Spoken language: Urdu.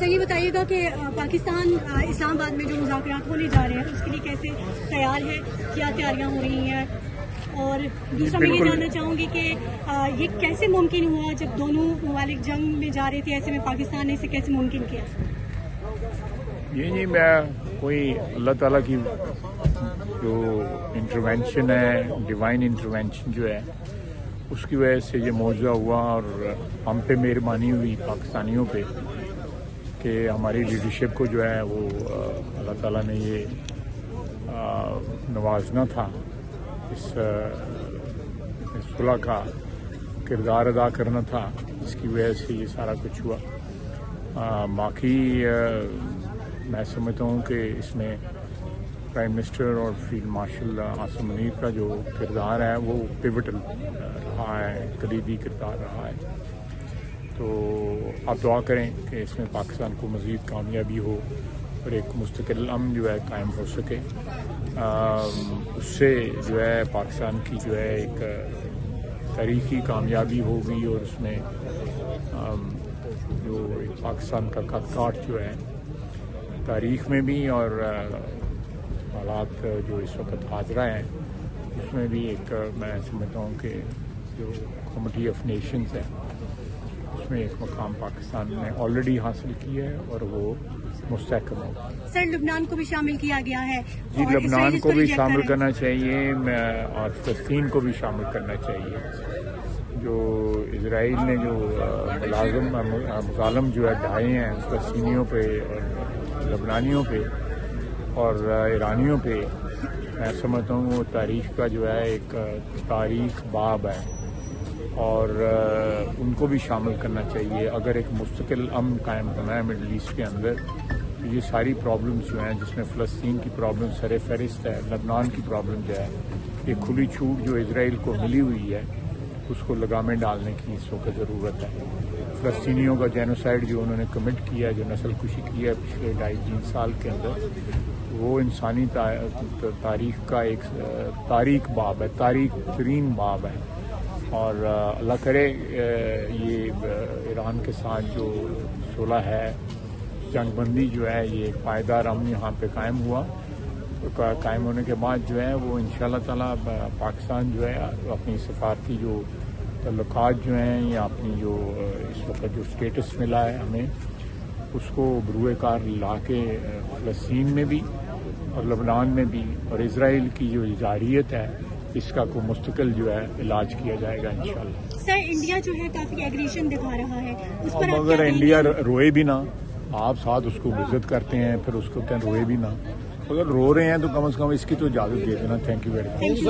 سر یہ بتائیے گا کہ پاکستان اسلام آباد میں جو مذاکرات ہونے جا رہے ہیں اس کے لیے کیسے تیار ہے، کیا تیاریاں ہو رہی ہیں؟ اور دوسرا میں یہ جاننا چاہوں گی کہ یہ کیسے ممکن ہوا جب دونوں ممالک جنگ میں جا رہے تھے، ایسے میں پاکستان نے اسے کیسے ممکن کیا؟ جی میں کوئی اللہ تعالیٰ کی جو انٹروینشن ہے، ڈیوائن انٹروینشن جو ہے اس کی وجہ سے یہ معجزہ ہوا اور ہم پہ مہربانی ہوئی پاکستانیوں پہ کہ ہماری لیڈرشپ کو جو ہے وہ اللہ تعالیٰ نے یہ نوازنا تھا، اس صلح کا کردار ادا کرنا تھا، جس کی وجہ سے یہ سارا کچھ ہوا۔ باقی میں سمجھتا ہوں کہ اس میں پرائم منسٹر اور فیلڈ مارشل عاصم منیر کا جو کردار ہے وہ پیوٹل رہا ہے، کلیدی کردار رہا ہے۔ تو آپ دعا کریں کہ اس میں پاکستان کو مزید کامیابی ہو اور ایک مستقل امن جو ہے قائم ہو سکے۔ اس سے جو ہے پاکستان کی جو ہے ایک تاریخی کامیابی ہوگی اور اس میں جو ایک پاکستان کا خط کاٹ جو ہے تاریخ میں بھی اور حالات جو اس وقت حاضرہ ہیں اس میں بھی ایک میں سمجھتا ہوں کہ جو کمیٹی آف نیشنز ہے اس میں ایک مقام پاکستان نے آلریڈی حاصل کیا ہے اور وہ مستحکم ہوگا۔ سر لبنان کو بھی شامل کیا گیا ہے؟ جی لبنان کو بھی شامل کرنا چاہیے اور فلسطین کو بھی شامل کرنا چاہیے۔ جو اسرائیل نے جو مظالم جو ہے ڈھائے ہیں فلسطینیوں پہ اور لبنانیوں پہ اور ایرانیوں پہ، میں سمجھتا ہوں وہ تاریخ کا جو ہے ایک تاریخ باب ہے اور ان کو بھی شامل کرنا چاہیے۔ اگر ایک مستقل امن قائم ہونا ہے مڈل ایسٹ کے اندر تو یہ ساری پرابلمز جو ہیں جس میں فلسطین کی پرابلم سر فہرست ہے، لبنان کی پرابلم جو ہے یہ کھلی چھوٹ جو اسرائیل کو ملی ہوئی ہے اس کو لگامیں ڈالنے کی اس وقت ضرورت ہے۔ فلسطینیوں کا جینوسائیڈ جو انہوں نے کمٹ کیا، جو نسل کشی کی ہے پچھلے 2.5-3 سال کے اندر، وہ انسانی تاریخ کا ایک تاریخ باب ہے، تاریخ ترین باب ہے۔ اور اللہ کرے یہ ایران کے ساتھ جو صلح ہے، جنگ بندی جو ہے، یہ ایک پائیدار امن یہاں پہ قائم ہوا، قائم ہونے کے بعد جو ہے وہ انشاءاللہ تعالیٰ پاکستان جو ہے اپنی سفارتی جو تعلقات جو ہیں یا اپنی جو اس وقت جو سٹیٹس ملا ہے ہمیں اس کو بروئے کار لا کے فلسطین میں بھی اور لبنان میں بھی اور اسرائیل کی جو جارحیت ہے اس کا کو مستقل جو ہے علاج کیا جائے گا انشاءاللہ۔ سر انڈیا جو ہے کافی ایگریشن دکھا رہا ہے، اس پر آپ اگر انڈیا روئے بھی نہ، آپ ساتھ اس کو وزٹ کرتے ہیں پھر اس کو روئے بھی نہ، اگر رو رہے ہیں تو کم از کم اس کی تو اجازت دے دینا۔ Thank you very much.